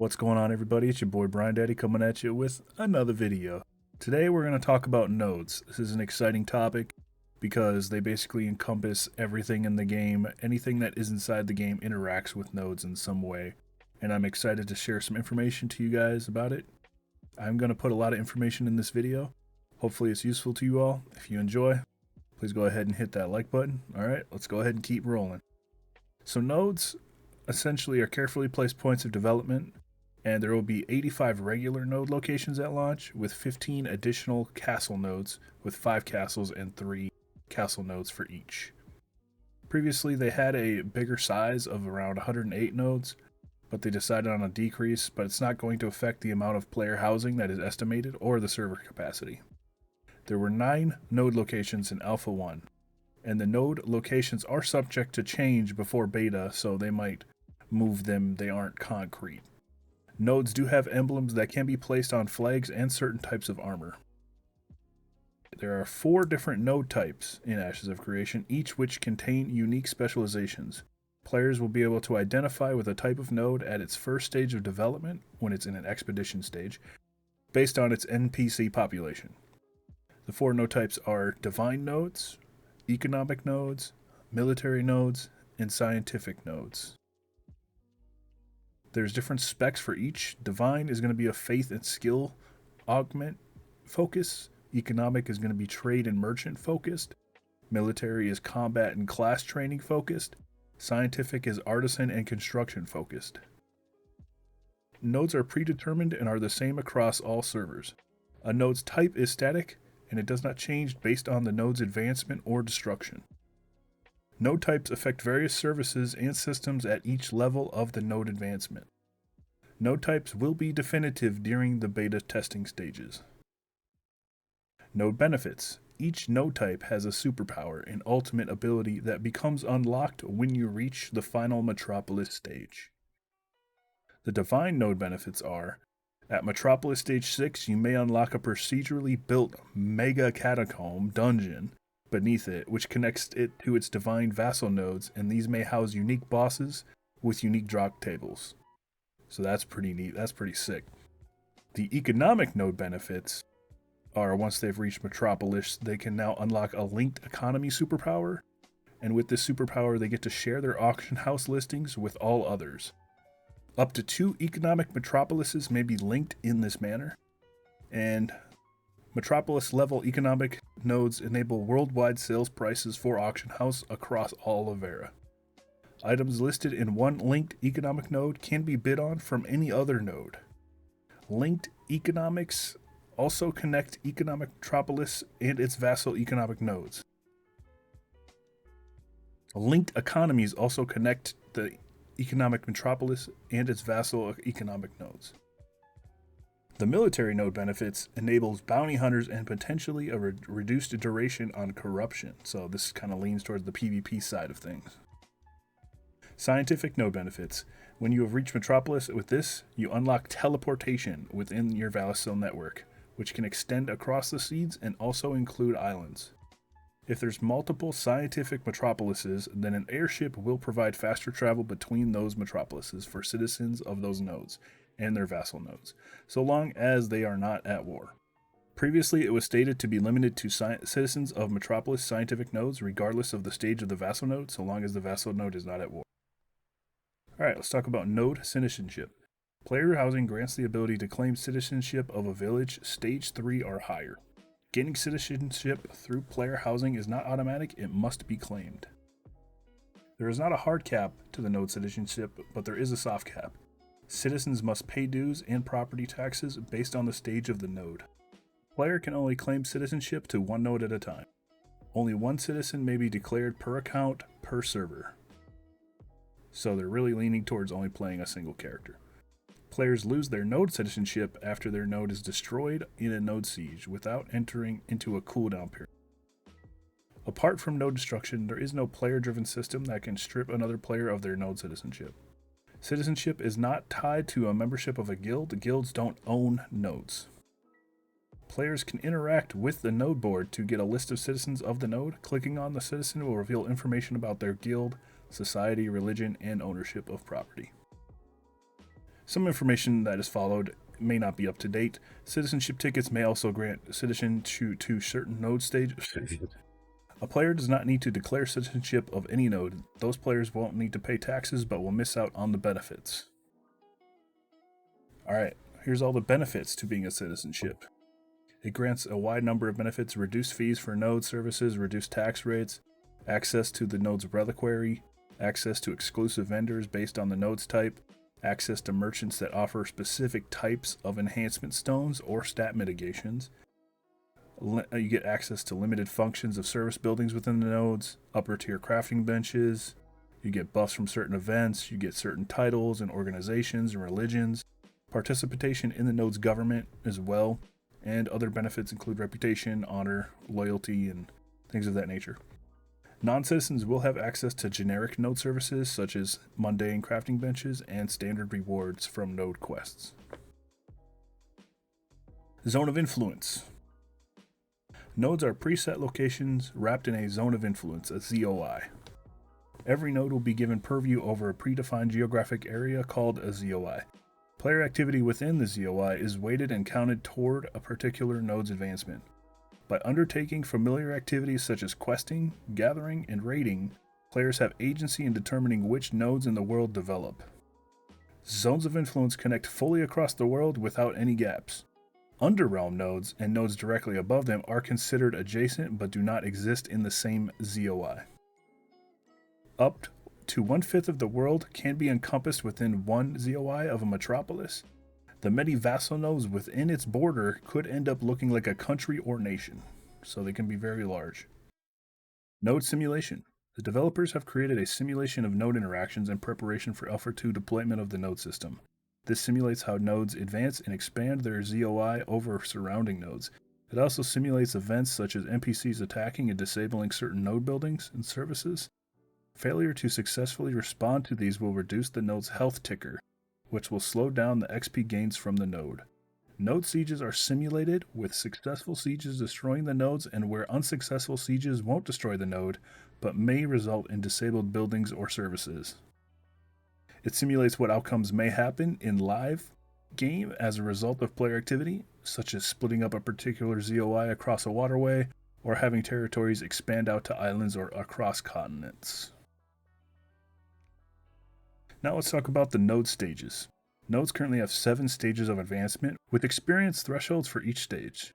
What's going on, everybody? It's your boy BrianDaddy coming at you with another video. Today we're going to talk about nodes. This is an exciting topic because they basically encompass everything in the game. Anything that is inside the game interacts with nodes in some way, and I'm excited to share some information to you guys about it. I'm going to put a lot of information in this video. Hopefully it's useful to you all. If you enjoy, please go ahead and hit that like button. Alright, let's go ahead and keep rolling. So nodes essentially are carefully placed points of development, and there will be 85 regular node locations at launch, with 15 additional castle nodes, with 5 castles and 3 castle nodes for each. Previously, they had a bigger size of around 108 nodes, but they decided on a decrease, but it's not going to affect the amount of player housing that is estimated or the server capacity. There were 9 node locations in Alpha 1, and the node locations are subject to change before beta, so they might move them. They aren't concrete. Nodes do have emblems that can be placed on flags and certain types of armor. There are 4 different node types in Ashes of Creation, each which contain unique specializations. Players will be able to identify with a type of node at its first stage of development, when it's in an expedition stage, based on its NPC population. The 4 node types are divine nodes, economic nodes, military nodes, and scientific nodes. There's different specs for each. Divine is going to be a faith and skill augment focus. Economic is going to be trade and merchant focused. Military is combat and class training focused. Scientific is artisan and construction focused. Nodes are predetermined and are the same across all servers. A node's type is static, and it does not change based on the node's advancement or destruction. Node types affect various services and systems at each level of the node advancement. Node types will be definitive during the beta testing stages. Node benefits. Each node type has a superpower and ultimate ability that becomes unlocked when you reach the final Metropolis stage. The divine node benefits are: at Metropolis Stage 6, you may unlock a procedurally built mega catacomb dungeon beneath it, which connects it to its divine vassal nodes, and these may house unique bosses with unique drop tables. So that's pretty neat. That's pretty sick. The economic node benefits are: once they've reached Metropolis, they can now unlock a linked economy superpower, and with this superpower they get to share their auction house listings with all others. Up to 2 economic metropolises may be linked in this manner, and Metropolis level economic nodes enable worldwide sales prices for auction house across all of Verra. Items listed in one linked economic node can be bid on from any other node. Linked economics also connect economic Metropolis and its vassal economic nodes. Linked economies also connect the economic Metropolis and its vassal economic nodes. The military node benefits enables bounty hunters and potentially a reduced duration on corruption, so this kind of leans towards the PvP side of things. Scientific node benefits. When you have reached Metropolis with this, you unlock teleportation within your vassal network, which can extend across the seas and also include islands. If there's multiple scientific metropolises, then an airship will provide faster travel between those metropolises for citizens of those nodes and their vassal nodes, so long as they are not at war. Previously, it was stated to be limited to citizens of Metropolis scientific nodes, regardless of the stage of the vassal node, so long as the vassal node is not at war. Alright, let's talk about node citizenship. Player housing grants the ability to claim citizenship of a village stage 3 or higher. Gaining citizenship through player housing is not automatic, it must be claimed. There is not a hard cap to the node citizenship, but there is a soft cap. Citizens must pay dues and property taxes based on the stage of the node. Player can only claim citizenship to one node at a time. Only one citizen may be declared per account per server. So they're really leaning towards only playing a single character. Players lose their node citizenship after their node is destroyed in a node siege without entering into a cooldown period. Apart from node destruction, there is no player-driven system that can strip another player of their node citizenship. Citizenship is not tied to a membership of a guild. Guilds don't own nodes. Players can interact with the node board to get a list of citizens of the node. Clicking on the citizen will reveal information about their guild, society, religion, and ownership of property. Some information that is followed may not be up to date. Citizenship tickets may also grant citizenship to certain node stages. A player does not need to declare citizenship of any node. Those players won't need to pay taxes but will miss out on the benefits. Alright, here's all the benefits to being a citizenship. It grants a wide number of benefits: reduced fees for node services, reduced tax rates, access to the node's reliquary, access to exclusive vendors based on the node's type, access to merchants that offer specific types of enhancement stones or stat mitigations. You get access to limited functions of service buildings within the nodes, upper tier crafting benches, you get buffs from certain events, you get certain titles and organizations and religions, participation in the node's government as well, and other benefits include reputation, honor, loyalty, and things of that nature. Non-citizens will have access to generic node services such as mundane crafting benches and standard rewards from node quests. Zone of Influence. Nodes are preset locations wrapped in a zone of influence, a ZOI. Every node will be given purview over a predefined geographic area called a ZOI. Player activity within the ZOI is weighted and counted toward a particular node's advancement. By undertaking familiar activities such as questing, gathering, and raiding, players have agency in determining which nodes in the world develop. Zones of influence connect fully across the world without any gaps. Underrealm nodes and nodes directly above them are considered adjacent but do not exist in the same ZOI. Up to 1/5 of the world can be encompassed within one ZOI of a metropolis. The many vassal nodes within its border could end up looking like a country or nation, so they can be very large. Node simulation. The developers have created a simulation of node interactions in preparation for Alpha 2 deployment of the node system. This simulates how nodes advance and expand their ZOI over surrounding nodes. It also simulates events such as NPCs attacking and disabling certain node buildings and services. Failure to successfully respond to these will reduce the node's health ticker, which will slow down the XP gains from the node. Node sieges are simulated, with successful sieges destroying the nodes and where unsuccessful sieges won't destroy the node, but may result in disabled buildings or services. It simulates what outcomes may happen in live game as a result of player activity, such as splitting up a particular ZOI across a waterway, or having territories expand out to islands or across continents. Now let's talk about the node stages. Nodes currently have 7 stages of advancement, with experience thresholds for each stage.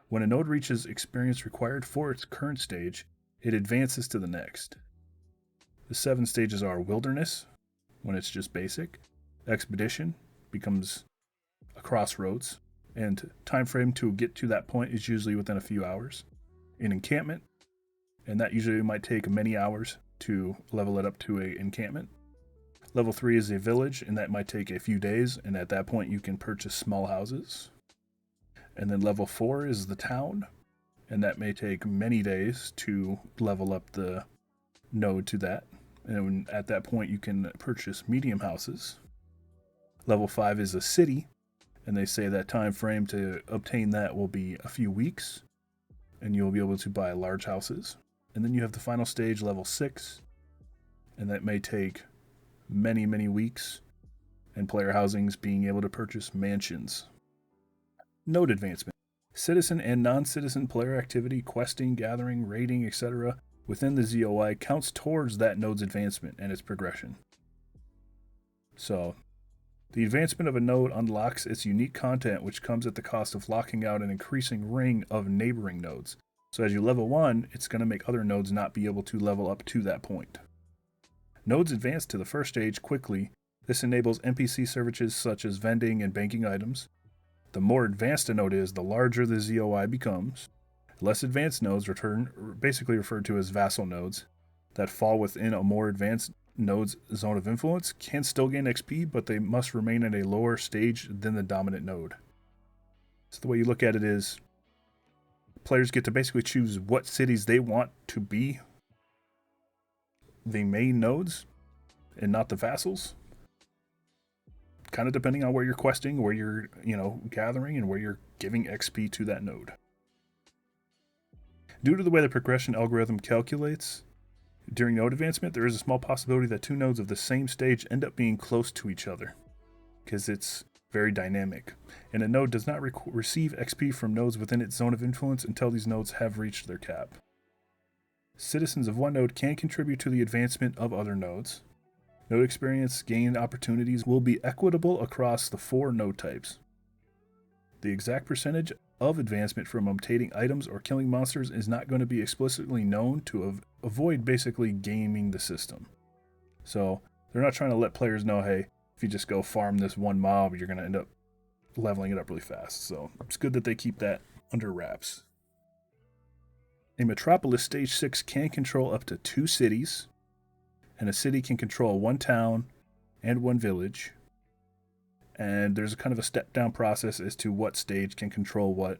When a node reaches experience required for its current stage, it advances to the next. The 7 stages are Wilderness, when it's just basic, Expedition becomes a crossroads, and time frame to get to that point is usually within a few hours. An Encampment, and that usually might take many hours to level it up to an encampment. Level 3 is a Village, and that might take a few days, and at that point you can purchase small houses. And then level 4 is the Town, and that may take many days to level up the node to that. And at that point you can purchase medium houses. Level 5 is a City, and they say that time frame to obtain that will be a few weeks, and you'll be able to buy large houses. And then you have the final stage, level 6, and that may take many, many weeks, and player housings being able to purchase mansions. Node advancement. Citizen and non-citizen player activity, questing, gathering, raiding, etc. within the ZOI counts towards that node's advancement and its progression. So, the advancement of a node unlocks its unique content, which comes at the cost of locking out an increasing ring of neighboring nodes. So as you level 1, it's going to make other nodes not be able to level up to that point. Nodes advance to the first stage quickly. This enables NPC services such as vending and banking items. The more advanced a node is, the larger the ZOI becomes. Less advanced nodes, basically referred to as vassal nodes, that fall within a more advanced node's zone of influence, can still gain XP, but they must remain at a lower stage than the dominant node. So the way you look at it is, players get to basically choose what cities they want to be the main nodes and not the vassals, kind of depending on where you're questing, where you're gathering, and where you're giving XP to that node. Due to the way the progression algorithm calculates during node advancement, there is a small possibility that 2 nodes of the same stage end up being close to each other. because it's very dynamic. And a node does not receive XP from nodes within its zone of influence until these nodes have reached their cap. Citizens of one node can contribute to the advancement of other nodes. Node experience gain opportunities will be equitable across the 4 node types. The exact percentage of advancement from obtaining items or killing monsters is not going to be explicitly known to avoid basically gaming the system. So they're not trying to let players know, hey, if you just go farm this one mob, you're going to end up leveling it up really fast. So it's good that they keep that under wraps. A Metropolis Stage 6 can control up to 2 cities, and a city can control 1 town and 1 village. And there's kind of a step-down process as to what stage can control what.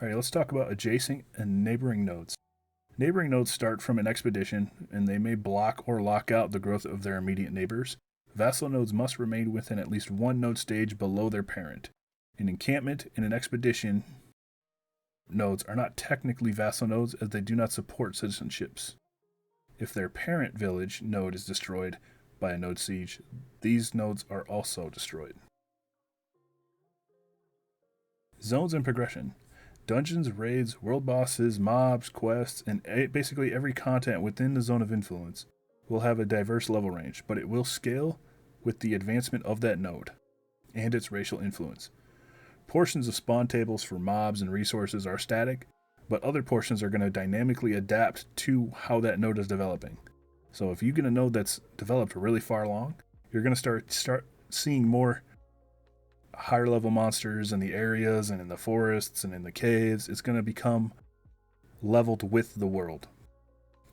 Alright, let's talk about adjacent and neighboring nodes. Neighboring nodes start from an expedition, and they may block or lock out the growth of their immediate neighbors. Vassal nodes must remain within at least 1 node stage below their parent. An encampment and an expedition nodes are not technically vassal nodes as they do not support citizenships. If their parent village node is destroyed by a node siege, these nodes are also destroyed. Zones and progression. Dungeons, raids, world bosses, mobs, quests, and basically every content within the zone of influence will have a diverse level range, but it will scale with the advancement of that node and its racial influence. Portions of spawn tables for mobs and resources are static, but other portions are going to dynamically adapt to how that node is developing. So if you get a node that's developed really far along, you're going to start seeing more higher level monsters in the areas and in the forests and in the caves. It's going to become leveled with the world.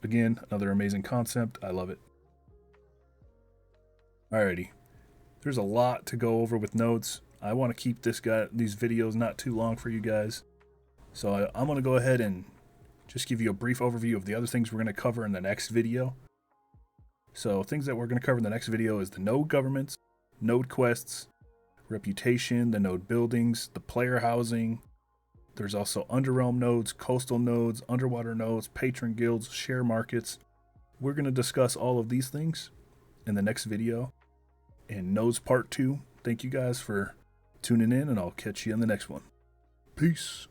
Again, another amazing concept. I love it. Alrighty. There's a lot to go over with nodes. I want to keep these videos not too long for you guys. So I'm going to go ahead and just give you a brief overview of the other things we're going to cover in the next video. So things that we're going to cover in the next video is the node governments, node quests, reputation, the node buildings, the player housing. There's also underrealm nodes, coastal nodes, underwater nodes, patron guilds, share markets. We're going to discuss all of these things in the next video in Nodes Part 2. Thank you guys for tuning in, and I'll catch you in the next one. Peace.